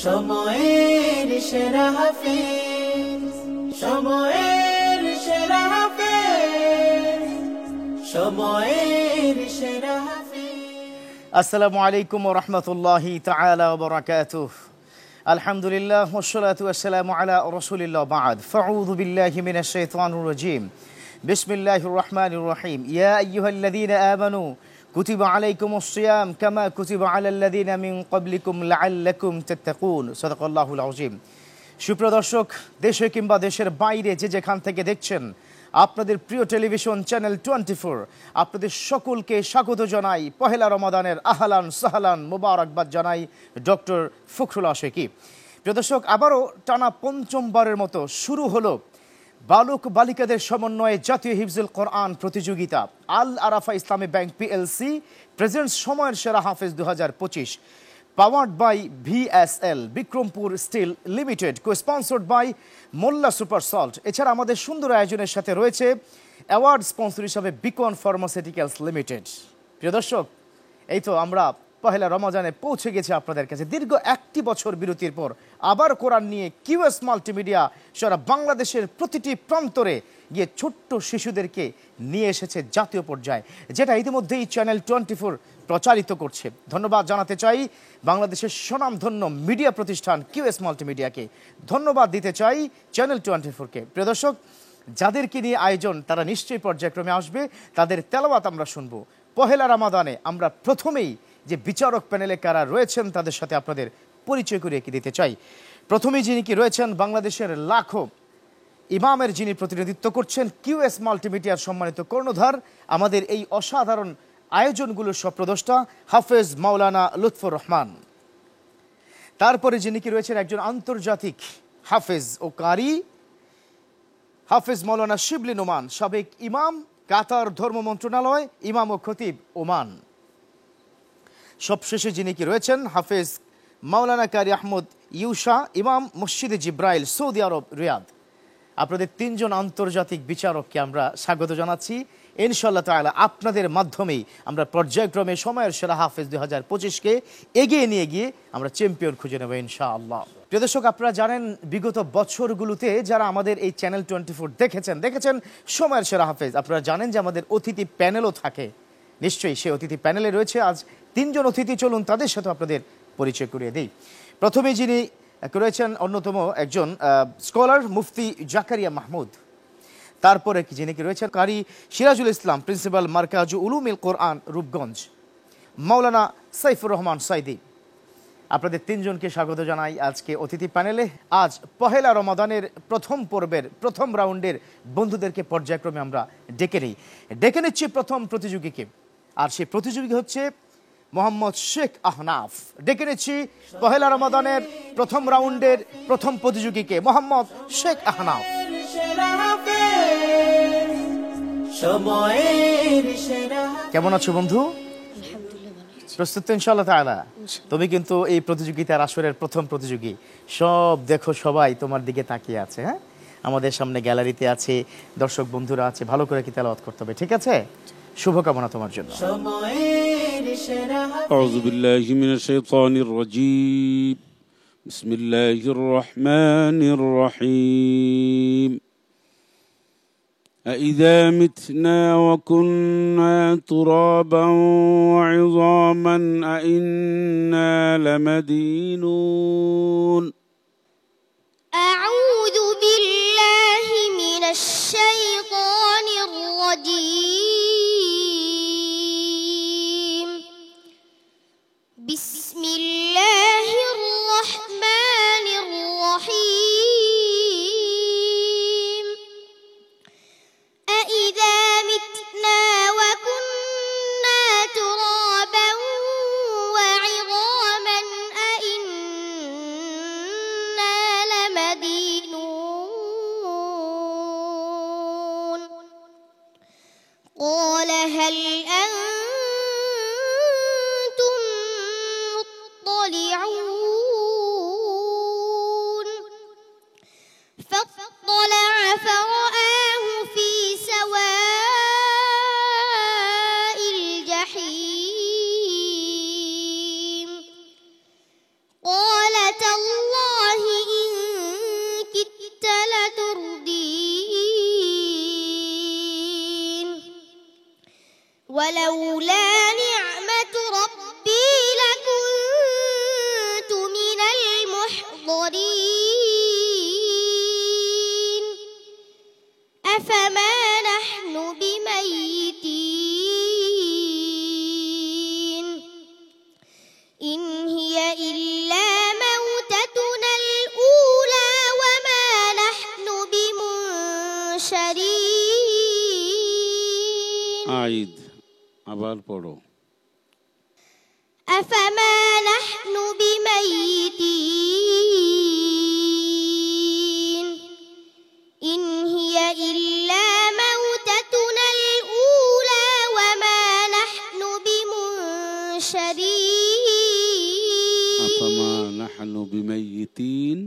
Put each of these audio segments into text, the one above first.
সময়ের সেরা হাফেজ, সময়ের সেরা হাফেজ, সময়ের সেরা হাফেজ। আসসালামু আলাইকুম ওয়া রাহমাতুল্লাহি তাআলা ওয়া বারাকাতুহু। আলহামদুলিল্লাহ ওয়াসসালাতু ওয়াসসালামু আলা রাসূলিল্লাহ বা'দ। ফাউযু বিল্লাহি মিনাশ শাইতানির রাজীম। বিসমিল্লাহির রহমানির রহিম। ইয়া আইয়ুহাল্লাযীনা আমানু কুতিবা আলাইকুমুস সিয়াম কামা কুতিবা আলাল্লাযীনা মিন ক্বাবলিকুম লাআল্লাকুম তাত্তাকুন। সাদাকাল্লাহুল আযীম। সুপ্রিয় দর্শক, দেশে কিংবা দেশের বাইরে যে যেখান থেকে দেখছেন, আপনাদের প্রিয় টেলিভিশন চ্যানেল 24, আপনাদের সকলকে স্বাগত জানাই। পহেলা রমাদানের আহলান সাহলান মোবারকবাদ জানাই ডক্টর ফখরুল আশিকি। প্রিয় দর্শক, আবারও টানা পঞ্চমবারের মতো শুরু হলো বালক বালিকাদের সমন্বয়ে জাতীয় হিফজুল কোরআন প্রতিযোগিতা। আল আরাফা ইসলামী ব্যাংক পিএলসি প্রেজেন্টস সময়ের সেরা হাফেজ 2025, powered by VSL Bikrampur steel limited, cosponsored by Molla super salt. এছাড়া আমাদের সুন্দর আয়োজনের সাথে রয়েছে অ্যাওয়ার্ড স্পন্সর হিসাবে বিকন ফার্মাসিউটিক্যালস লিমিটেড। প্রিয় দর্শক, এই তো আমরা পহেলা রমাজানে পৌঁছে গেছি আপনাদের কাছে। দীর্ঘ 1 বছর বিরতির পর আবার কোরআন নিয়ে কিউএস মাল্টিমিডিয়া সারা বাংলাদেশের প্রতিটি প্রান্তরে গিয়ে ছোট্ট শিশুদেরকে নিয়ে এসেছে জাতীয় পর্যায়ে, যেটা ইতিমধ্যেই চ্যানেল 24 প্রচারিত করছে। ধন্যবাদ জানাতে চাই বাংলাদেশের স্বনামধন্য মিডিয়া প্রতিষ্ঠান কিউএস মাল্টিমিডিয়াকে। ধন্যবাদ দিতে চাই চ্যানেল 24কে। প্রিয় দর্শক, যাদেরকে নিয়ে আয়োজন তারা নিশ্চয়ই পর্যায়ক্রমে আসবে, তাদের তেলাওয়াত আমরা শুনবো। পহেলা রমাদানে আমরা প্রথমেই যে বিচারক প্যানেলে কারা রয়েছেন তাদের সাথে আপনাদের পরিচয় করিয়ে দিতে চাই। প্রথমেই যিনি কি রয়েছেন, বাংলাদেশের লাখো ইমামের যিনি প্রতিনিধিত্ব করছেন, কিউএস মাল্টিমিডিয়ার সম্মানিত কর্ণধার, আমাদের এই অসাধারণ আয়োজনগুলোর স্বপ্রদষ্টা হাফেজ মাওলানা লুৎফর রহমান। তারপরে যিনি কি রয়েছেন একজন আন্তর্জাতিক হাফেজ ও কারি, হাফেজ মাওলানা শিবলি নোমান, সাবেক ইমাম, কাতার ধর্ম মন্ত্রণালয়, ইমাম ও খতিব ওমান। সবশেষে যিনি কি রয়েছেন হাফেজ মাওলানা কারি আহমদ ইউসা, ইমাম মসজিদে জিব্রাইল, সৌদি আরব, রিয়াদ। আপনাদের 3 জন আন্তর্জাতিক বিচারককে আমরা স্বাগত জানাচ্ছি। ইনশাআল্লাহ তাআলা আপনাদের মাধ্যমেই আমরা পর্যায়ক্রমে সময়ের সেরা হাফেজ 2025কে এগিয়ে নিয়ে গিয়ে আমরা চ্যাম্পিয়ন খুঁজে নেব ইনশাআল্লাহ। প্রিয় দর্শক, আপনারা জানেন বিগত বছরগুলোতে যারা আমাদের এই চ্যানেল 24 দেখেছেন সময়ের সেরা হাফেজ, আপনারা জানেন যে আমাদের অতিথি প্যানেলও থাকে। নিশ্চয়ই সেই অতিথি প্যানেলে রয়েছে আজ 3 জন অতিথি। চলুন তাদের সাথে আপনাদের পরিচয় করিয়ে দিই। প্রথমে যিনি রয়েছেন অন্যতম একজন স্কলার, মুফতি জাকারিয়া মাহমুদ। তারপরে যিনি কি রয়েছেন কারি সিরাজুল ইসলাম, প্রিন্সিপাল মারকাজু উলুমিল কোরআন, রূপগঞ্জ, মাওলানা সাইফুর রহমান সাইদি। আপনাদের 3 জনকে স্বাগত জানাই আজকে অতিথি প্যানেলে। আজ পহেলা রমাদানের প্রথম পর্বের প্রথম রাউন্ডের বন্ধুদেরকে পর্যায়ক্রমে আমরা ডেকে নিচ্ছি প্রথম প্রতিযোগীকে। আর সেই প্রতিযোগী হচ্ছে মোহাম্মদ শেখ আহনাফ। ডেকে নিচ্ছি পহেলা রমাদানের প্রথম রাউন্ডের প্রথম প্রতিযোগীকে, মোহাম্মদ শেখ আহনাফ। কেমন আছো বন্ধু? প্রস্তুত ইনশাআল্লাহ তাআলা? তুমি কিন্তু এই প্রতিযোগিতার আসরের প্রথম প্রতিযোগী। সব দেখো, সবাই তোমার দিকে তাকিয়ে আছে। হ্যাঁ, আমাদের সামনে গ্যালারিতে আছে, দর্শক বন্ধুরা আছে। ভালো করে কি তেলাওয়াত করতে হবে, ঠিক আছে? শুভকামনা তোমার জন্য। আউযু বিল্লাহি মিনাশ শাইতানির রাজীম। বিসমিল্লাহির রহমানির রহিম। أإذا متنا وكنا ترابا وعظاما أإنا لمدينون. أعوذ بالله من الشيطان الرجيم. بسم الله الرحمن الرحيم. أإذا متنا وكنا ترابا وعظاما أإنا আইদ, আবার পড়ো। أفما نحن بميتين إن هي إلا موتتنا الأولى وما نحن بمنشرين أفما نحن بميتين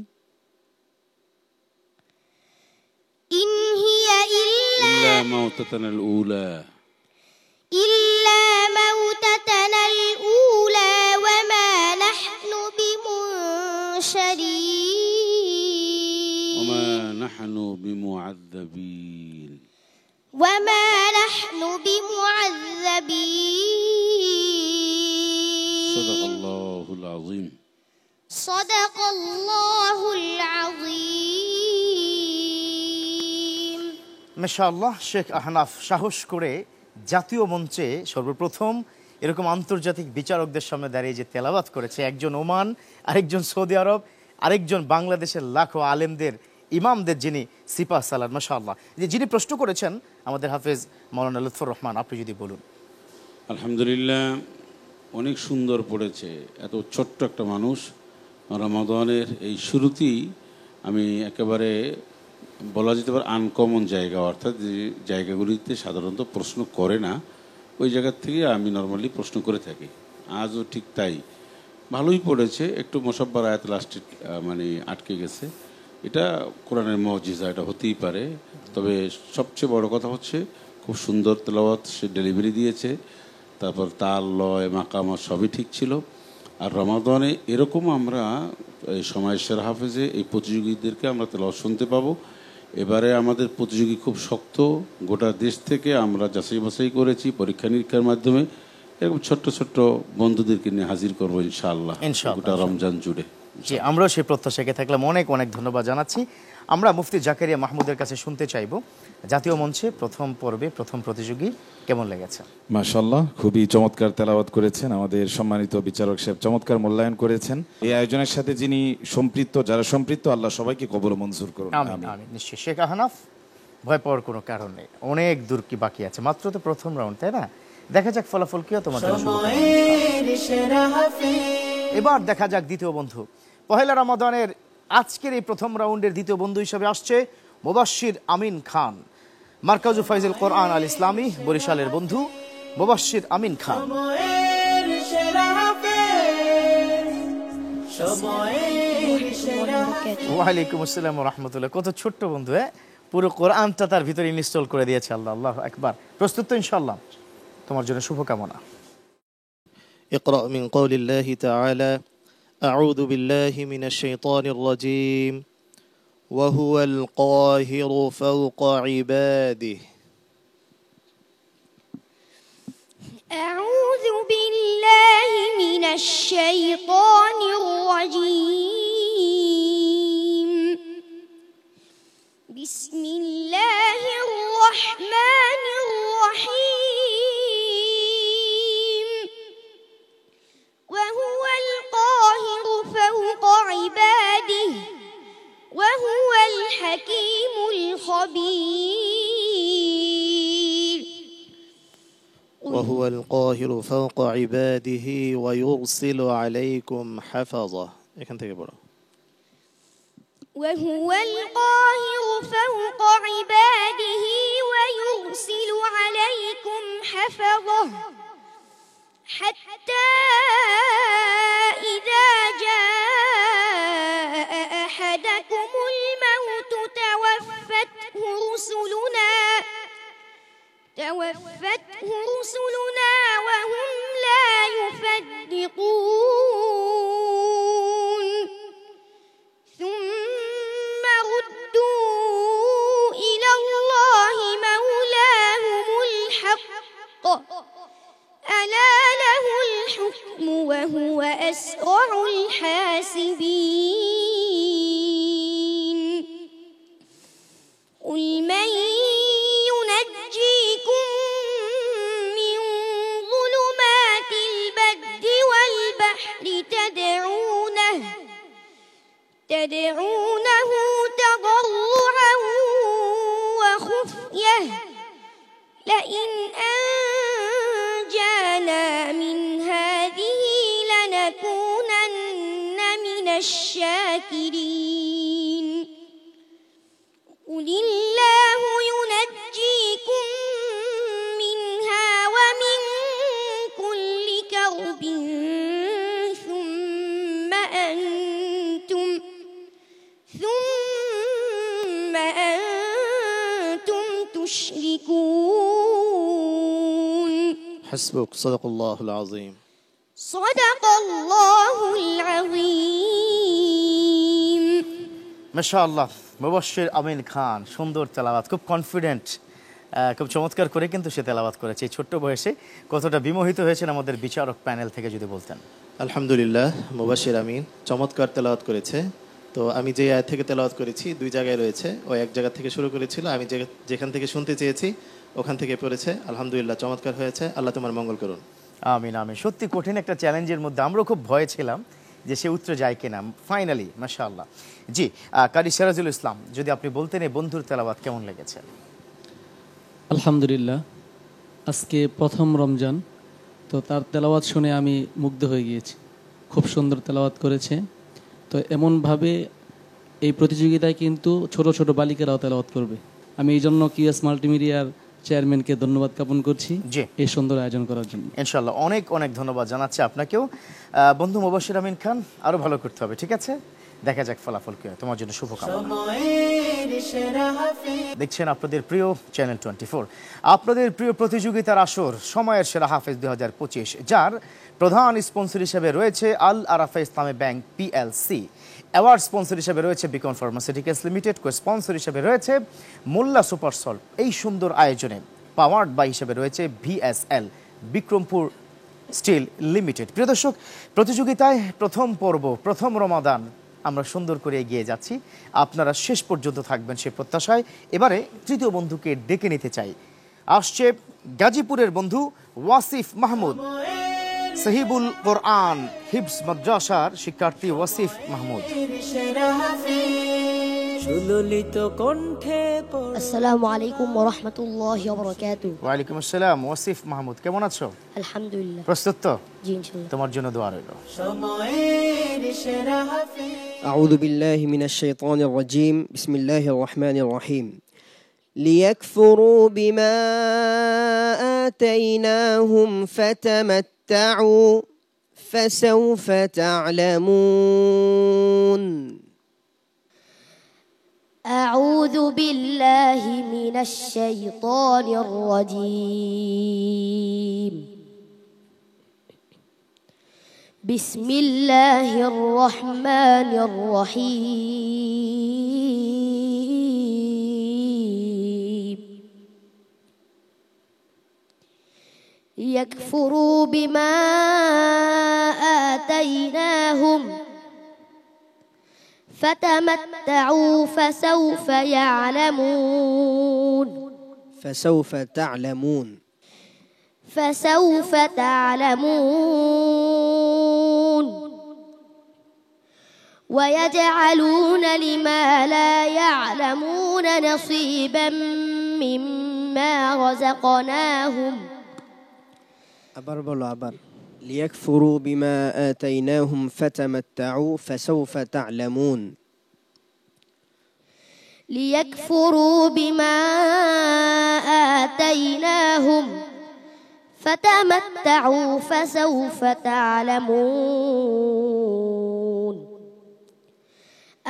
إن هي إلا موتتنا الأولى إلا موتتنا الأولى وما نحن بمنشرين وما نحن بمعذبين وما نحن بمعذبين صدق الله العظيم صدق الله العظيم মাশাআল্লাহ, শেখ আহনাফ সাহস করে জাতীয় মঞ্চে সর্বপ্রথম এরকম আন্তর্জাতিক বিচারকদের সামনে দাঁড়িয়ে যে তেলাওয়াত করেছে, একজন ওমান, আরেকজন সৌদি আরব, আরেকজন বাংলাদেশের লাখো আলেমদের ইমামদের যিনি সিপাহ সালার, মাশাআল্লাহ। যিনি প্রশ্ন করেছেন আমাদের হাফেজ মাওলানা লুৎফর রহমান, আপনি যদি বলুন। আলহামদুলিল্লাহ, অনেক সুন্দর পড়েছে। এত ছোট্ট একটা মানুষ রমাদানের এই শুরুতেই আমি একেবারে বলা যেতে পারে আনকমন জায়গা, অর্থাৎ যে জায়গাগুলিতে সাধারণত প্রশ্ন করে না, ওই জায়গার থেকে আমি নর্মালি প্রশ্ন করে থাকি। আজও ঠিক তাই, ভালোই পড়েছে। একটু মোসাব্বার আয়াত লাস্টে মানে আটকে গেছে, এটা কোরআনের মুজিজা, এটা হতেই পারে। তবে সবচেয়ে বড় কথা হচ্ছে খুব সুন্দর তেলাওয়াত সে ডেলিভারি দিয়েছে। তারপর তাল, লয়, মাকামা সবই ঠিক ছিল। আর রমাদানে এরকম আমরা এই সময় সেরা হাফেজে এই প্রতিযোগীদেরকে আমরা তেলাওয়াত শুনতে পাবো। এবারে আমাদের প্রতিযোগী খুব শক্ত, গোটা দেশ থেকে আমরা যাচাই বাছাই করেছি পরীক্ষা নিরীক্ষার মাধ্যমে। এরকম ছোট্ট ছোট্ট বন্ধুদেরকে নিয়ে হাজির করবো ইনশাআল্লাহ গোটা রমজান জুড়ে। জি, আমরাও সেই প্রত্যাশাকে থাকলাম। অনেক অনেক ধন্যবাদ জানাচ্ছি। আমরা মুফতি জাকারিয়া মাহমুদের কাছে শুনতে চাইব, জাতীয় মঞ্চে প্রথম পর্বে প্রথম প্রতিযোগী কেমন লেগেছে? মাশাআল্লাহ, খুবই চমৎকার তেলাওয়াত করেছেন আমাদের সম্মানিত বিচারক সাহেব, চমৎকার মূল্যায়ন করেছেন। এই আয়োজনের সাথে যিনি সম্পৃক্ত, যারা সম্পৃক্ত, আল্লাহ সবাইকে কবুল ও মঞ্জুর করুন। আমিন আমিন। নিশ্চয়ই শেখ আহনাফ, ভয় পাওয়ার কোনো কারণ নেই, অনেক দূর কি বাকি আছে, মাত্র তো প্রথম রাউন্ড, তাই না? দেখা যাক ফলাফল কি হয় তোমাদের। সময়ের সেরা হাফেজ। এবার দেখা যাক দ্বিতীয় বন্ধু। পহেলা রমাদানের আজকের এই প্রথম রাউন্ডের দ্বিতীয় বন্ধু হিসেবে আসছে মুবাশশির আমিন খান, মার্কাজু ফাইজুল কোরআন আল ইসলামী বরিশালের বন্ধু মুবাশশির আমিন খান। সময়ের সেরা হাফেজ। সময়ের সেরা হাফেজ। ওয়ালাইকুম আসসালাম ওয়া রাহমাতুল্লাহ। কত ছোট্ট বন্ধু, পুরো কোরআনটা তার ভিতরে ইনস্টল করে দিয়েছে আল্লাহ। আল্লাহু আকবার। প্রস্তুত তো ইনশাআল্লাহ? তোমার জন্য শুভকামনা। اقرأ من قول الله تعالى أعوذ بالله من الشيطان الرجيم وهو القاهر فوق عباده أعوذ بالله من الشيطان الرجيم بسم الله الرحمن الرحيم وهو القاهر فوق عباده وهو الحكيم الخبير وهو القاهر فوق عباده ويرسل عليكم حفظه এখান থেকে পড়ো وهو القاهر فوق عباده ويرسل عليكم حفظه حتى إذا جاء أحدكم الموت توفته رسلنا وهم لا يفرقون ثم ردوا إلى الله مولاهم الحق ألا له الحكم وهو أسرع الحاسبين قل من ينجيكم من ظلمات البر والبحر تدعونه تضرعا وخفية لئن الشاكرين قل الله ينجيكم منها ومن كل كرب ثم أنتم تشركون حسبك صدق الله العظيم صدق الله العظيم মাশাআল্লাহ মুবাশশির আমিন খান সুন্দর তেলাওয়াত, খুব কনফিডেন্ট, খুব চমৎকার করে কিন্তু সে তেলাওয়াত করেছে এই ছোট্ট বয়সে। কতটা বিমোহিত হয়েছেন আমাদের বিচারক প্যানেল থেকে যদি বলতেন। আলহামদুলিল্লাহ, মুবাশশির আমিন চমৎকার তেলাওয়াত করেছে। তো আমি যে আয়াত থেকে তেলাওয়াত করেছি দুই জায়গায় রয়েছে, ও এক জায়গা থেকে শুরু করেছিল, আমি যেখান থেকে শুনতে চেয়েছি ওখান থেকে পড়েছে। আলহামদুলিল্লাহ চমৎকার হয়েছে, আল্লাহ তোমার মঙ্গল করুন। আমিন আমিন। সত্যি কঠিন একটা চ্যালেঞ্জের মধ্যে আমরাও খুব ভয়ে ছিলাম যে সে উত্তরে যায় কিনা। ফাইনালি মাশাআল্লাহ। জি, কারি সিরাজুল ইসলাম যদি আপনি বলতেন এই বন্ধুর তেলাওয়াত কেমন লেগেছে? আলহামদুলিল্লাহ, আজকে প্রথম রমজান, তো তার তেলাওয়াত শুনে আমি মুগ্ধ হয়ে গিয়েছি। খুব সুন্দর তেলাওয়াত করেছে। তো এমনভাবে এই প্রতিযোগিতায় কিন্তু ছোট ছোট বালিকারাও তেলাওয়াত করবে। আমি এই জন্য কিউএস মাল্টিমিডিয়ার চেয়ারম্যানকে ধন্যবাদ জ্ঞাপন করছি এই সুন্দর আয়োজন করার জন্য। ইনশাআল্লাহ অনেক অনেক ধন্যবাদ জানাচ্ছি আপনাকেও। বন্ধু মুবাশশির আমিন খান, আরো ভালো করতে হবে, ঠিক আছে? দেখা যাক ফলাফল কি হয়। তোমার জন্য শুভকামনা। দেখছেন আপনাদের প্রিয় চ্যানেল 24, আপনাদের প্রিয় প্রতিযোগিতার আসর সময়ের সেরা হাফেজ 2025, যার প্রধান স্পন্সর হিসেবে রয়েছে আল আরাফা ইসলামী ব্যাংক পিএলসি, অ্যাওয়ার্ড স্পন্সর হিসেবে রয়েছে বিকন ফার্মাসিউটিক্যালস লিমিটেড, কো স্পন্সর হিসেবে রয়েছে মোল্লা সুপার সল্ট। এই সুন্দর আয়োজনে পাওয়ার্ড বাই হিসেবে রয়েছে ভিএসএল বিক্রমপুর স্টিল লিমিটেড। প্রিয় দর্শক, প্রতিযোগিতায় প্রথম পর্ব, প্রথম রমাদান আমরা সুন্দর করে এগিয়ে যাচ্ছি। আপনারা শেষ পর্যন্ত থাকবেন সে প্রত্যাশায়। এবারে তৃতীয় বন্ধুকে ডেকে নিতে চাই। আসছে গাজীপুরের বন্ধু ওয়াসিফ মাহমুদ, সাহিবুল কোরআন হিফজ মাদ্রাসার শিক্ষার্থী ওয়াসিফ মাহমুদ। আসসালামু আলাইকুম ওয়া রাহমাতুল্লাহি ওয়া বারাকাতুহু। ওয়া আলাইকুম আসসালাম। ওয়াসিফ মাহমুদ, কেমন আছো? আলহামদুলিল্লাহ। প্রস্তুত তো? জি ইনশাআল্লাহ। তোমার জন্য দোয়া রইল। আউযু বিল্লাহি মিনাশ শাইতানির রাজীম। বিসমিল্লাহির রহমানির রহিম। লিয়াকফুরু বিমা আতাইনাহুম ফাতামাত্তাউ ফাসাউফা তা'লামুন। أعوذ بالله من الشيطان الرجيم. بسم الله الرحمن الرحيم. ليكفروا بما آتيناهم فتمتعوا فسوف يعلمون. فسوف تعلمون. فسوف تعلمون. ويجعلون لما لا يعلمون نصيبا مما رزقناهم. আবার বলো আবার। ليكفروا بما آتيناهم فتمتعوا فسوف تعلمون. ليكفروا بما آتيناهم فتمتعوا فسوف تعلمون.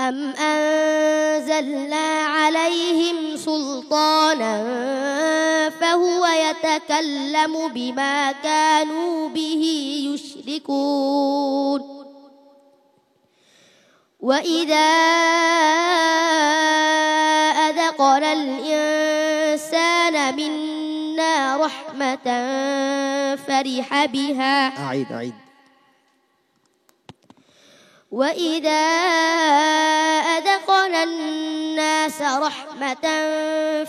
أم أنزلنا عليهم سلطانا فهو يتكلم بما كانوا به يشركون. وإذا أذقنا الإنسان منا رحمة فرح بها. أعيد. وإذا أذقنا الناس رحمة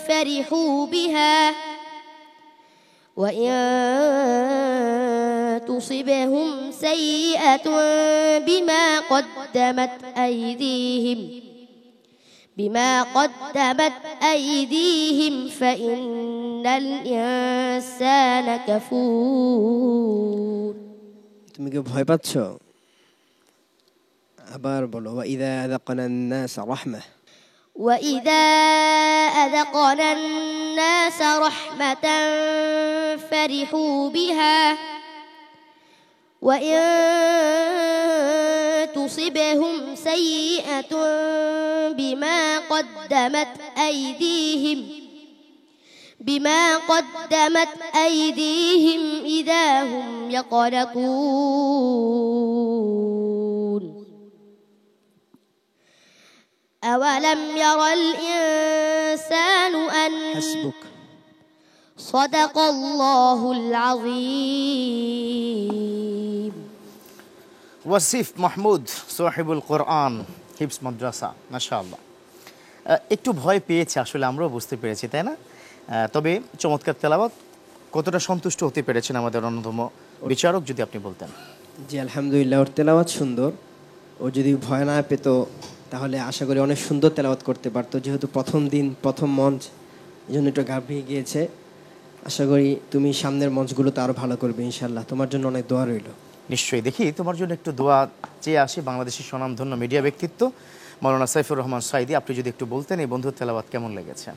فرحوا بها وإن تصبهم سيئة بما قدمت أيديهم فإن الإنسان كفور. তুমি কি ভয় পাচ্ছ? আবার বলো وإذا أذقنا الناس رحمة وإذا أذقنا الناس رحمة فرحوا بها وإن تصبهم سيئة بما قدمت أيديهم إذا هم يقنطون أولم ير الإنسان أن حسبك صدق الله العظيم ওয়াসিফ মাহমুদ সাহিবুল কোরআন হিফজ মাদ্রাসা, মাশাআল্লাহ। একটু ভয় পেয়েছে আসলে, আমরাও বুঝতে পেরেছি, তাই না? তবে চমৎকার তেলাওয়াত। কতটা সন্তুষ্ট হতে পেরেছেন আমাদের অন্যতম বিচারক, যদি আপনি বলতেন। জি আলহামদুলিল্লাহ, ওর তেলাওয়াত সুন্দর। ও যদি ভয় না পেত তাহলে আশা করি অনেক সুন্দর তেলাওয়াত করতে পারতো। যেহেতু প্রথম দিন প্রথম মঞ্চ, এই জন্য একটু ঘাবড়িয়ে গিয়েছে। আশা করি তুমি সামনের মঞ্চগুলোতে আরও ভালো করবে ইনশাল্লাহ। তোমার জন্য অনেক দোয়া রইল। নিশ্চয়ই। দেখি তোমার জন্য একটু দোয়া চেয়ে আসি বাংলাদেশের স্বনামধন্য মিডিয়া ব্যক্তিত্ব মাওলানা সাইফুর রহমান সাইদি, আপনি যদি একটু বলতেন এই বন্ধুর তেলাওয়াত কেমন লেগেছে?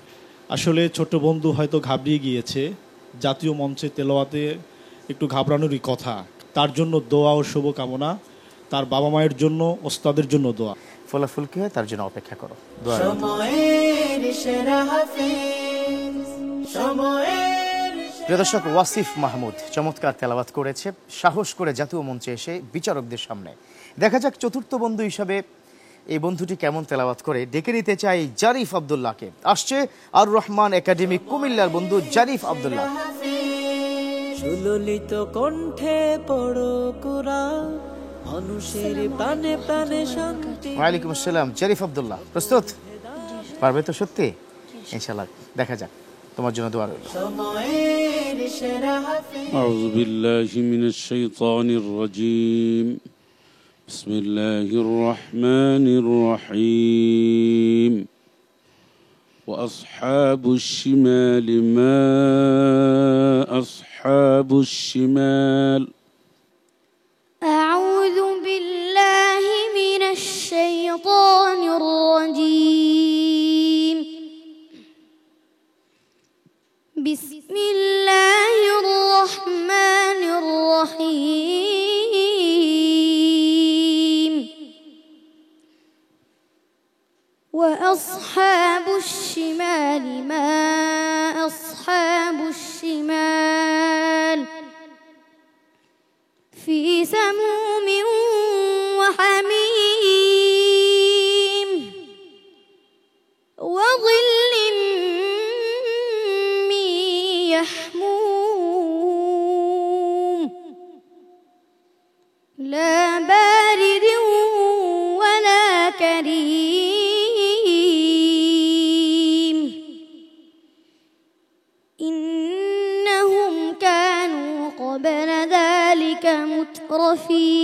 আসলে ছোট বন্ধু হয়তো ঘাবড়িয়ে গিয়েছে, জাতীয় মঞ্চে তেলাওয়াতে একটু ঘাবড়ানোরই কথা। তার জন্য দোয়া ও শুভকামনা, তার বাবা মায়ের জন্য, ওস্তাদের জন্য দোয়া। ফলাফল কি হয় তার জন্য অপেক্ষা করো। দোয়া রইল। সময়ের সেরা হাফেজ, সময়ের প্রিয় দর্শক, ওয়াসিফ মাহমুদ চমৎকার তেলাওয়াত করেছে, সাহস করে জাতীয় মঞ্চে এসে বিচারকদের সামনে। দেখা যাক চতুর্থ বন্ধু হিসাবে এই বন্ধুটি কেমন তেলাওয়াত করে। ডেকে নিতে চাই জারিফ আব্দুল্লাহকে। আসছে আর রহমান একাডেমি কুমিল্লার বন্ধু জারিফ আব্দুল্লাহ। সুললিত কণ্ঠে পড়ো কুরআন, মানুষের প্রাণে প্রাণে শান্তি। ওয়ালাইকুম আসসালাম। জারিফ আব্দুল্লাহ প্রস্তুত? পারবে তো সত্যি? ইনশাআল্লাহ, দেখা যাক। তোমার জন্য দোয়া রইল। সময়ের সেরা হাফেজ। أعوذ بالله من الشيطان الرجيم. بسم الله الرحمن الرحيم. وأصحاب الشمال ما أصحاب الشمال. أعوذ بالله من الشيطان الرجيم. بسم الله الرحمن الرحيم. وأصحاب الشمال ما أصحاب الشمال في سموم وحميم وظل من يحموم لا بارد ولا كريم إنهم كانوا قبل ذلك مترفين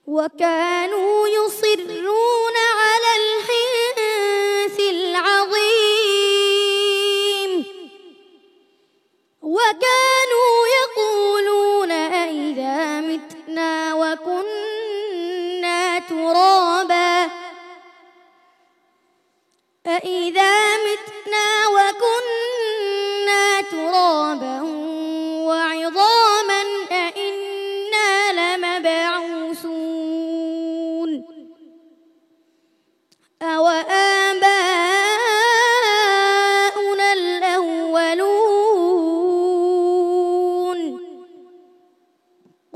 وكانوا يصرون على الحنث العظيم وكانوا يقولون أئذا متنا وكنا ترابا أئذا متنا وكنا ترابا وعظاما أئنا لمبعوثون أوآباؤنا الأولون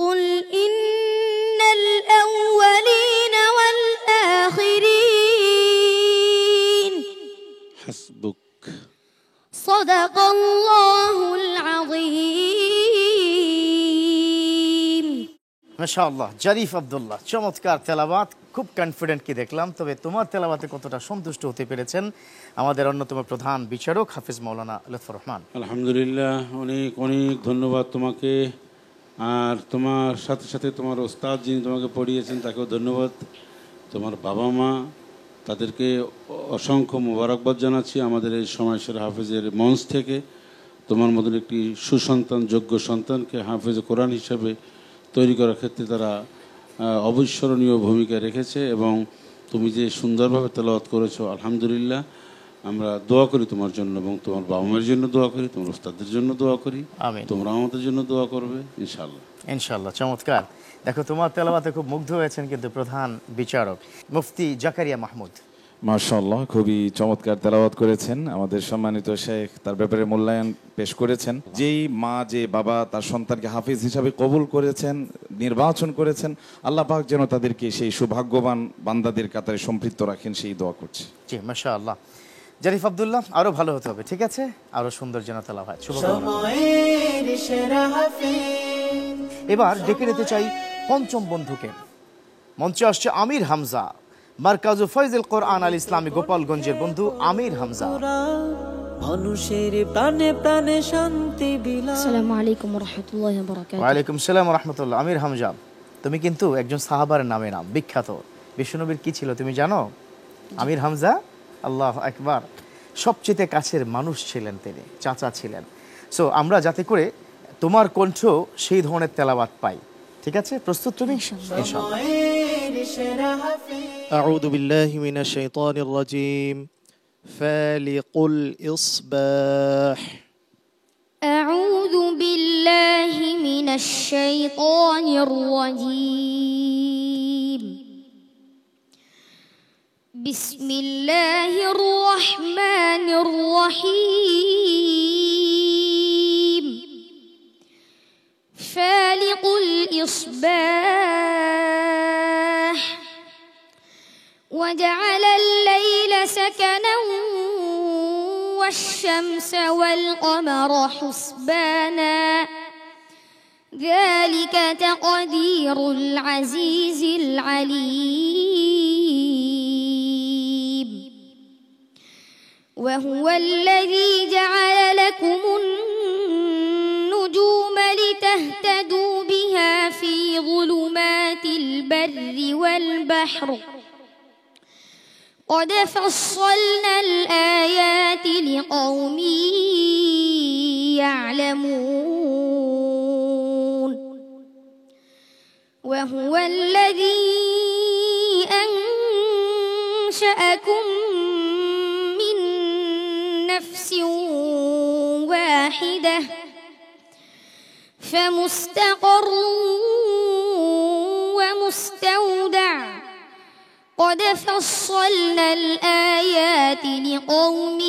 قل إن الأولين والآخرين حسبك. صدق الله العظيم. মাশাআল্লাহ, জারিফ আব্দুল্লাহ চমৎকার তেলাওয়াত। খুব কনফিডেন্ট কি দেখলাম। তবে তোমার তেলাওয়াতে কতটা সন্তুষ্ট হতে পেরেছেন আমাদের অন্যতম প্রধান বিচারক হাফিজ মাওলানা লুৎফর রহমান? আলহামদুলিল্লাহ, অনেক অনেক ধন্যবাদ তোমাকে, আর তোমার সাথে সাথে তোমার ওস্তাদ যিনি তোমাকে পড়িয়েছেন তাকেও ধন্যবাদ। তোমার বাবা মা, তাদেরকে অসংখ্য মোবারকবাদ জানাচ্ছি আমাদের এই সময়সেরা হাফেজের মঞ্চ থেকে। তোমার মতন একটি সুসন্তান, যোগ্য সন্তানকে হাফেজ কোরআন হিসাবে তৈরি করার ক্ষেত্রে তারা অবিস্মরণীয় ভূমিকা রেখেছে এবং তুমি যে সুন্দরভাবে তেলাওয়াত করেছো, আলহামদুলিল্লাহ। আমরা দোয়া করি তোমার জন্য এবং তোমার বাবা মায়ের জন্য দোয়া করি, তোমার ওস্তাদের জন্য দোয়া করি, আমিন। তোমরা আমাদের জন্য দোয়া করবে ইনশাআল্লাহ। ইনশাআল্লাহ, চমৎকার। দেখো, তোমার তেলাওয়াতে খুব মুগ্ধ হয়েছেন কিন্তু প্রধান বিচারক মুফতি জাকারিয়া মাহমুদ। মাশাআল্লাহ, খুবই চমৎকার তেলাওয়াত করেছেন। আমাদের সম্মানিত শেখ তার ব্যাপারে মূল্যায়ন পেশ করেছেন। যেই মা, যে বাবা তার সন্তানকে হাফিজ হিসাবে কবুল করেছেন, নির্বাচন করেছেন, আল্লাহ পাক যেন তাদেরকে সেই সৌভাগ্যবান বান্দাদের কাতারে সম্পৃক্ত রাখেন, সেই দোয়া করছি। জি, মাশাআল্লাহ। জারিফ আব্দুল্লাহ, আরো ভালো হতে হবে, ঠিক আছে? আরো সুন্দর যেন তেলাওয়াত হয়। শুভকামনা। এবার ডেকে নিতে চাই পঞ্চম বন্ধুকে। মঞ্চে আসছে আমির হামজা, মারকাজু ফয়জুল কোরআন আল ইসলামী গোপালগঞ্জের বন্ধু আমির হামজা। মানুষের প্রাণে প্রাণে শান্তি বিলাস। আসসালামু আলাইকুম ওয়া রাহমাতুল্লাহি ওয়া বারাকাতুহু। ওয়ালাইকুম সালাম ওয়া রাহমাতুল্লাহ। আমির হামজা, তুমি কিন্তু একজন সাহাবার নামে নাম বিখ্যাত। বিশ্বনবীর কি ছিল তুমি জানো? আমির হামজা, আল্লাহু আকবার। সবচেয়ে কাছের মানুষ ছিলেন তিনি, চাচা ছিলেন। সো আমরা যাতে করে তোমার কণ্ঠ সেই ধরনের তেলাওয়াত পাই, ঠিক আছে? প্রস্তুত তুমি? ইনশাআল্লাহ। أعوذ بالله من الشيطان الرجيم فالق الإصباح أعوذ بالله من الشيطان الرجيم بسم الله الرحمن الرحيم فالق الإصباح وجعل الليل سكنا والشمس والقمر حسبانا ذلك تقدير العزيز العليم وهو الذي جعل لكم النجوم لتهتدوا بها في ظلمات البر والبحر قد فصلنا الآيات لقوم يعلمون وهو الذي أنشأكم من نفس واحدة فمستقر ومستودع قد فصلنا الآيات لقوم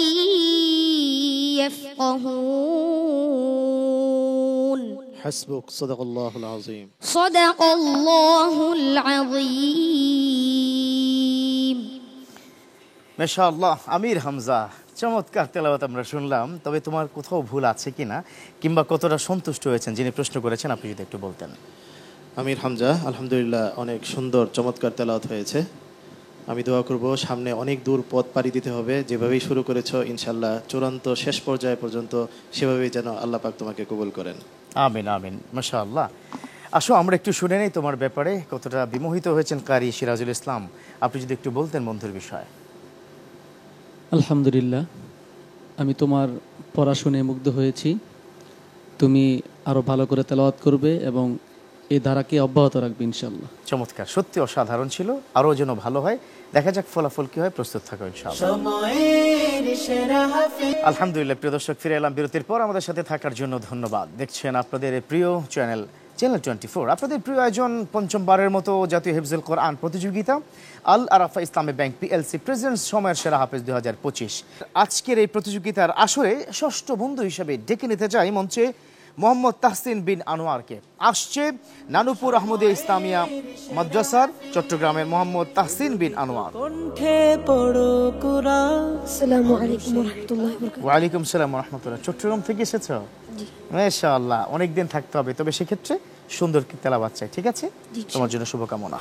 يفقهون حسبك صدق الله العظيم صدق الله العظيم মাশাআল্লাহ। আমির হামজা, চমৎকার তেলাওয়াত আমরা শুনলাম। তবে তোমার কোথাও ভুল আছে কিনা, কিংবা কতটা সন্তুষ্ট হয়েছেন যিনি প্রশ্ন করেছেন, আপনি যদি একটু বলতেন। আমির হামজা, আলহামদুলিল্লাহ, অনেক সুন্দর চমৎকার তেলাওয়াত হয়েছে। আমি দোয়া করব সামনে অনেক দূর পথ পাড়ি দিতে হবে, যেভাবেই শুরু করেছো ইনশাল্লাহ চূড়ান্ত শেষ পর্যায় পর্যন্ত সেভাবেই যেন আল্লাহ পাক তোমাকে কবুল করেন। আমিন আমিন। মাশাআল্লাহ। আসো আমরা একটু শুনে নেই তোমার ব্যাপারে, কতটা বিমোহিত হয়েছেন কারি সিরাজুল ইসলাম, আপনি যদি একটু বলতেন বন্ধুর বিষয়। আলহামদুলিল্লাহ, আমি তোমার পড়া শুনে মুগ্ধ হয়েছি। তুমি আরো ভালো করে তেলাওয়াত করবে এবং এই ধারাকে অব্যাহত রাখবে ইনশাআল্লাহ। চমৎকার, সত্যি অসাধারণ ছিল। আরো যেন ভালো হয়, দেখা যাক ফলাফল কি হয়। প্রস্তুত থাকো ইনশাআল্লাহ। আলহামদুলিল্লাহ। প্রিয় দর্শক, ফিরে এলাম বিরতির পর। আমাদের সাথে থাকার জন্য ধন্যবাদ। দেখছেন আপনাদের প্রিয় চ্যানেল 24, আপনাদের প্রিয় আয়োজন পঞ্চমবারের মতো জাতীয় হিফজুল কোরআন প্রতিযোগিতা আল আরাফা ইসলামী ব্যাংক পিএলসি প্রেসিডেন্টস সময়ের সেরা হাফেজ 2025। আজকের এই প্রতিযোগিতার আসরে ষষ্ঠ বন্ধু হিসেবে ডেকে নিতে চাই মঞ্চে মোহাম্মদ তাহসিন বিন আনোয়ারকে। আসছে নানুপুর আহমদিয়া ইসলামিয়া মাদ্রাসার চট্টগ্রামের মোহাম্মদ তাহসিন বিন আনোয়ার। কণ্ঠে পড়ো কুরআন। আসসালামু আলাইকুম ওয়া রাহমাতুল্লাহি ওয়া বারাকাতুহু। ওয়ালাইকুম সালাম ওয়া রাহমাতুল্লাহ। চট্টগ্রাম থেকে এসেছো? জি। মাশাআল্লাহ, অনেকদিন থাকতে হবে, তবে সেক্ষেত্রে সুন্দর তেলাওয়াত চাই, ঠিক আছে? তোমার জন্য শুভকামনা।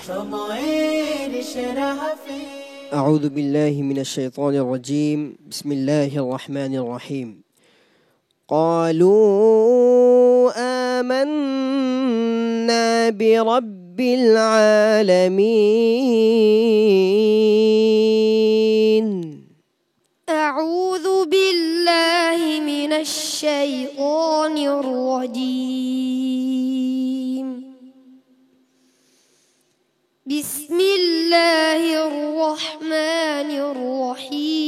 أعوذ بالله من الشيطان الرجيم بسم الله الرحمن الرحيم قالوا آمنا برب العالمين أعوذ بالله من الشيطان الرجيم الرحمن الرحيم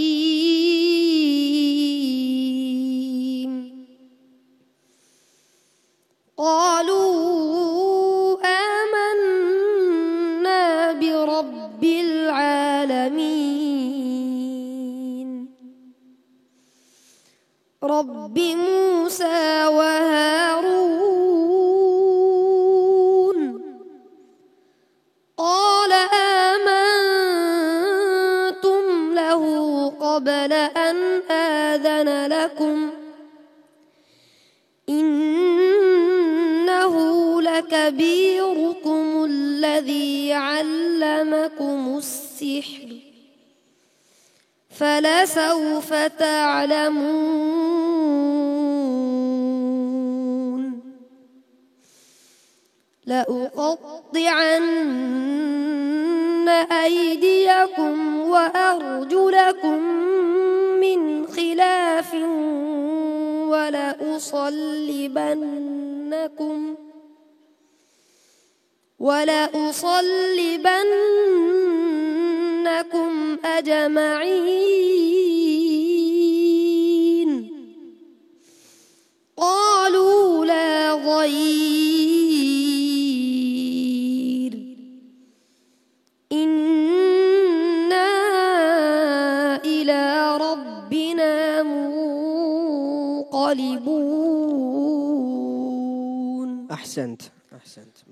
قالوا آمنا برب العالمين رب موسى وهارون قال آمنتم له قبل أن آذن لكم إنه لكبيركم الذي علمكم السحر فلسوف تعلمون لأقطعن أيديكم وأرجلكم من خلاف ولأصلبنكم أجمعين قالوا لا ضير إنا إلى ربنا منقلبون أحسنت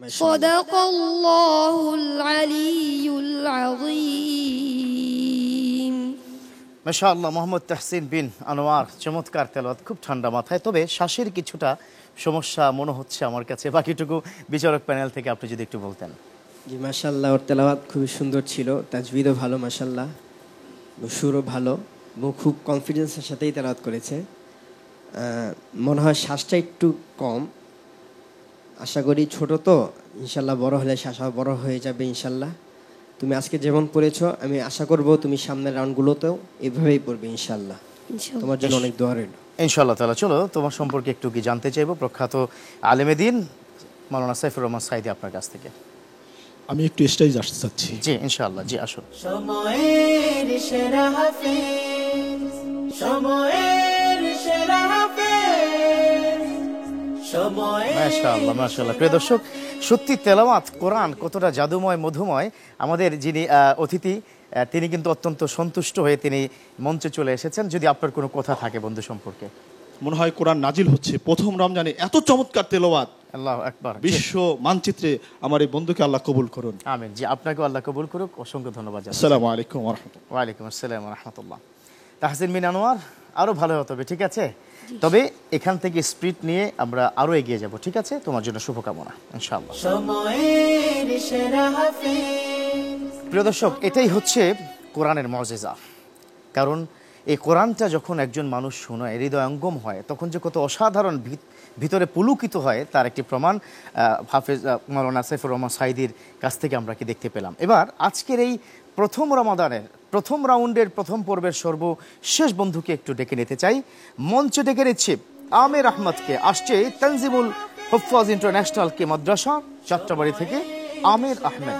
ما شاء الله. صدق الله العلي العظيم মাশাআল্লাহ। মোহাম্মদ তাহসিন বিন আনোয়ার, চমৎকার তেলাওয়াত, খুব ঠান্ডা মাথায়। তবে শ্বাসের কিছুটা সমস্যা মনে হচ্ছে আমার কাছে। বাকিটুকু বিচারক প্যানেল থেকে আপনি যদি একটু বলতেন। জি মাশাআল্লাহ, ওর তেলাওয়াত খুবই সুন্দর ছিল, তাজবিদও ভালো মাশাআল্লাহ, সুরও ভালো এবং খুব কনফিডেন্সের সাথেই তেলাওয়াত করেছে। মনে হয় শ্বাসটা একটু কম, আশা করি ছোট তো ইনশাল্লাহ বড় হলে শ্বাস বড় হয়ে যাবে ইনশাল্লাহ। তুমি আজকে যেমন পড়েছো আমি আশা করব তুমি সামনের রাউন্ডগুলোতেও এভাবেই পড়বে ইনশাল্লাহ। তোমার জন্য অনেক দোয়া রইল ইনশাআল্লাহ তাআলা। চলো তোমার সম্পর্কে একটু কি জানতে চাইবো। প্রখ্যাত আলেমে দ্বীন মাওলানা সাইফুর রহমান সাঈদী আপনার কাছ থেকে। আমি একটু স্টেজ আসতে চাচ্ছি। জি ইনশাআল্লাহ, জি আসুন। সময়ের সেরা হাফেজ, সময়ের সেরা হাফেজ, সময়ের। মাশাআল্লাহ মাশাআল্লাহ। প্রিয় দর্শক, সত্যি তেলাওয়াত কোরআন কতটা জাদুময় মধুময়। আমাদের যিনি অতিথি তিনি কিন্তু অত্যন্ত সন্তুষ্ট হয়ে তিনি মঞ্চে চলে এসেছেন। যদি আপনার কোনো কথা থাকে বন্ধু সম্পর্কে। মনে হয় কোরআন নাজিল হচ্ছে প্রথম রমজানে, এত চমৎকার তেলাওয়াত, আল্লাহু আকবার। বিশ্ব মানচিত্রে আমার এই বন্ধুকে আল্লাহ কবুল করুন। আমিন। জি আপনাকেও আল্লাহ কবুল করুক। অসংখ্য ধন্যবাদ জানাই। আসসালামু আলাইকুম ওয়া রাহমাতুল্লাহ। ওয়া আলাইকুম আসসালাম ওয়া রাহমাতুল্লাহ। তাহসিন বিন আনোয়ার, আরো ভালো হতে হবে, ঠিক আছে? তবে এখান থেকে স্পিড নিয়ে আমরা আরো এগিয়ে যাব, ঠিক আছে? তোমার জন্য শুভকামনা ইনশাআল্লাহ। সময়ের সেরা হাফেজ। প্রিয় দর্শক, এটাই হচ্ছে কোরআনের মুজিজা। কারণ এই কোরআনটা যখন একজন মানুষ শোনায়, হৃদয়ঙ্গম হয়, তখন যে কত অসাধারণ ভিতরে পুলকিত হয় তার একটি প্রমাণ হাফেজ মাওলানা সাইফুর রহমান সাঈদীর কাছ থেকে আমরা কি দেখতে পেলাম। এবার আজকের এই প্রথম রমাদানের প্রথম রাউন্ডের প্রথম পর্বের সর্বশেষ বন্ধুকে একটু ডেকে নিতে চাই। মঞ্চে ডেকে নিচ্ছি আমির আহমদকে। আসছে তানজিমুল হুফাজ ইন্টারন্যাশনাল কে মাদ্রাসা যাত্রাবাড়ি থেকে আমির আহমেদ।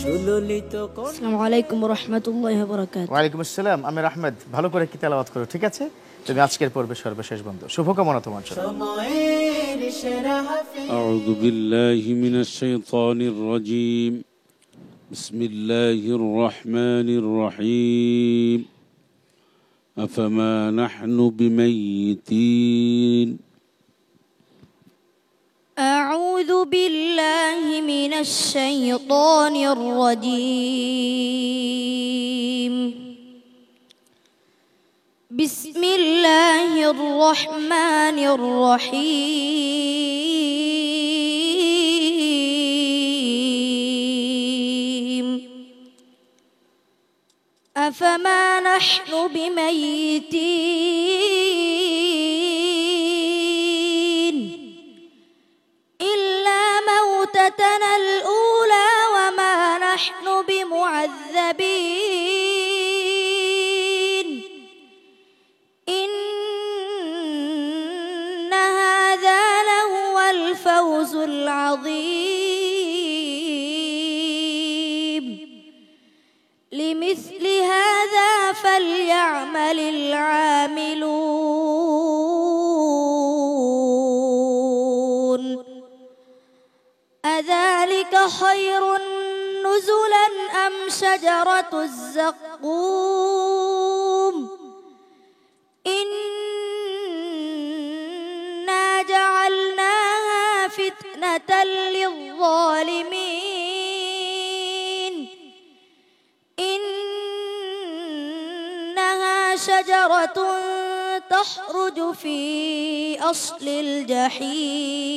আসসালামু আলাইকুম ওয়া রাহমাতুল্লাহি ওয়া বারাকাতুহু। ওয়া আলাইকুম আসসালাম। আমির আহমেদ, ভালো করে কি তেলাওয়াত করো, ঠিক আছে? তুমি আজকের পর্বে সর্বশেষ বন্ধু, শুভকামনা তোমার জন্য। আউযু বিল্লাহি মিনাশ শাইতানির রাজীম। বিসমিল্লাহির রহমানির রহিম। আফামা নাহনু বিমাইয়িতিন। أعوذ بالله من الشيطان الرجيم بسم الله الرحمن الرحيم أفما نحن بميتين إلا موتتنا الأولى وما نحن بمعذبين إن هذا لهو الفوز العظيم لمثل هذا فليعمل العاملون أذلك خير نزلا أم شجرة الزقوم إنا جعلناها فتنة للظالمين إنها شجرة تخرج في أصل الجحيم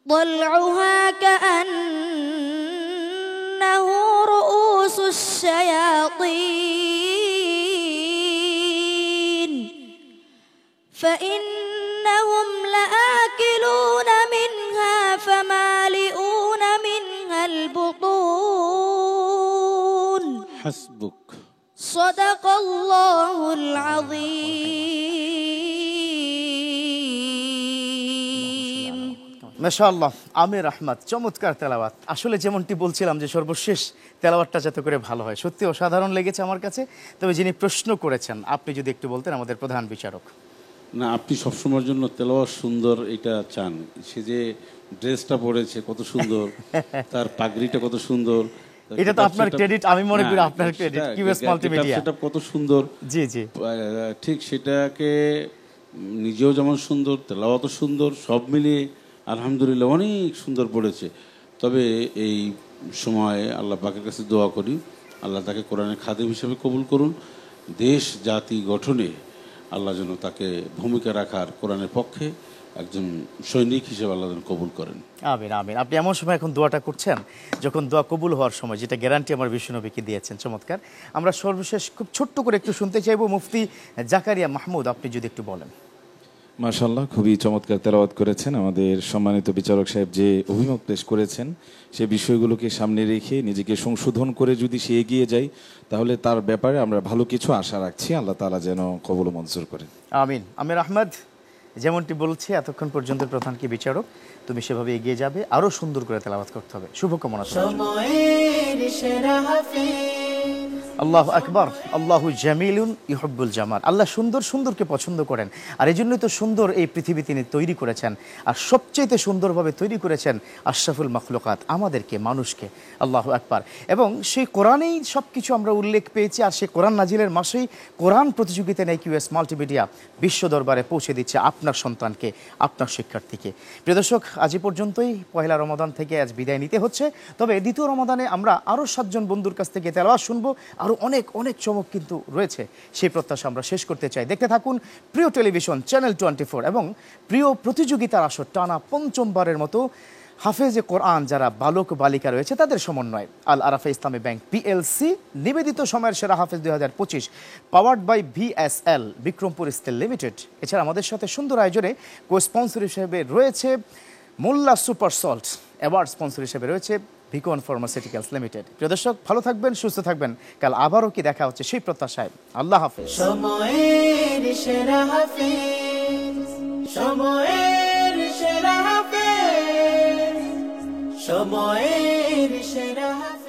ضلعها كأنه رؤوس الشياطين فإنهم لآكلون منها فمالئون منها البطون حسبك صدق الله العظيم মাশাআল্লাহ আমির আহমদ, চমৎকার তেলাওয়াত। আসলে যেমনটি বলছিলাম যে সর্বশেষ তেলাওয়াতটা যাতে করে ভালো হয়, সত্যি অসাধারণ লেগেছে আমার কাছে। তবে যিনি প্রশ্ন করেছেন আপনি যদি একটু বলতেন, আমাদের প্রধান বিচারক। না, আপনি সবসময়ের জন্য তেলাওয়াত সুন্দর এটা চান। সে যে ড্রেসটা পরেছে কত সুন্দর, তার পাগড়িটা কত সুন্দর, এটা তো আপনার ক্রেডিট, আমি মনে করি আপনার ক্রেডিট। কিউএস মাল্টিমিডিয়া সেটা কত সুন্দর। জি জি, ঠিক সেটাকে নিজেও যেমন সুন্দর, তেলাওয়াতও সুন্দর, সব মিলিয়ে আলহামদুলিল্লাহ অনেক সুন্দর পড়েছে। তবে এই সময় আল্লাহ পাকের কাছে দোয়া করি, আল্লাহ তাকে কোরআনের খাদেম হিসেবে কবুল করুন। দেশ জাতি গঠনে আল্লাহ যেন তাকে ভূমিকা রাখার কোরআনের পক্ষে একজন সৈনিক হিসেবে আল্লাহ যেন কবুল করেন। আমিন আমিন। আপনি এমন সময় এখন দোয়াটা করছেন যখন দোয়া কবুল হওয়ার সময়, যেটা গ্যারান্টি আমার বিশ্বনবীকে দিয়েছেন। চমৎকার। আমরা সর্বশেষ খুব ছোট্ট করে একটু শুনতে চাইবো মুফতি জাকারিয়া মাহমুদ, আপনি যদি একটু বলেন। মাশাআল্লাহ, খুবই চমৎকার তেলাওয়াত করেছেন। আমাদের সম্মানিত বিচারক সাহেব যে অভিমত পেশ করেছেন, সেই বিষয়গুলোকে সামনে রেখে নিজেকে সংশোধন করে যদি সে এগিয়ে যায়, তাহলে তার ব্যাপারে আমরা ভালো কিছু আশা রাখছি। আল্লাহ তাআলা যেন কবুল ও মঞ্জুর করেন। আমিন। আমির আহমদ, যেমনটি বলছে এতক্ষণ পর্যন্ত প্রধান কি বিচারক, তুমি সেভাবে এগিয়ে যাবে, আরো সুন্দর করে তেলাওয়াত করতে হবে। শুভকামনা। আল্লাহু আকবার। আল্লাহু জামিলুন ইউহিব্বুল জামাল। আল্লাহ সুন্দর সুন্দরকে পছন্দ করেন, আর এই জন্যই তো সুন্দর এই পৃথিবী তিনি তৈরি করেছেন। আর সবচেয়ে সুন্দরভাবে তৈরি করেছেন আশরাফুল মাখলুকাত, আমাদেরকে, মানুষকে। আল্লাহু আকবার। এবং সেই কোরআনেই সব কিছু আমরা উল্লেখ পেয়েছি, আর সেই কোরআন নাজিলের মাসেই কোরআন প্রতিযোগিতা নেই কিউএস মাল্টিমিডিয়া বিশ্ব দরবারে পৌঁছে দিচ্ছে আপনার সন্তানকে, আপনার শিক্ষার্থীকে। প্রিয় দর্শক, আজ পর্যন্তই। পয়লা রমাদান থেকে আজ বিদায় নিতে হচ্ছে। তবে দ্বিতীয় রমাদানে আমরা আরও 7 জন বন্ধুর কাছ থেকে তেলাওয়াত শুনবো। আরও অনেক অনেক চমক কিন্তু রয়েছে, সেই প্রত্যাশা আমরা শেষ করতে চাই। দেখতে থাকুন প্রিয় টেলিভিশন চ্যানেল 24 এবং প্রিয় প্রতিযোগিতার আসর টানা 5মবারের মতো হাফেজে কোরআন যারা বালক বালিকা রয়েছে তাদের সমন্বয় আল আরাফা ইসলামী ব্যাংক পিএলসি নিবেদিত সময়ের সেরা হাফেজ 2025, powered by VSL Bikrampur steel limited. এছাড়া আমাদের সাথে সুন্দর আয়োজনে কো স্পন্সর হিসেবে রয়েছে Molla super salt, award sponsor হিসেবে রয়েছে ভিকন ফার্মাসিউটিক্যালস লিমিটেড। প্রিয় দর্শক, ভালো থাকবেন, সুস্থ থাকবেন। কাল আবারও কি দেখা হচ্ছে সেই প্রত্যাশায়। আল্লাহ হাফেজ। সময়ের সেরা হাফেজ, সময়ের সেরা হাফেজ, সময়ের সেরা হাফেজ।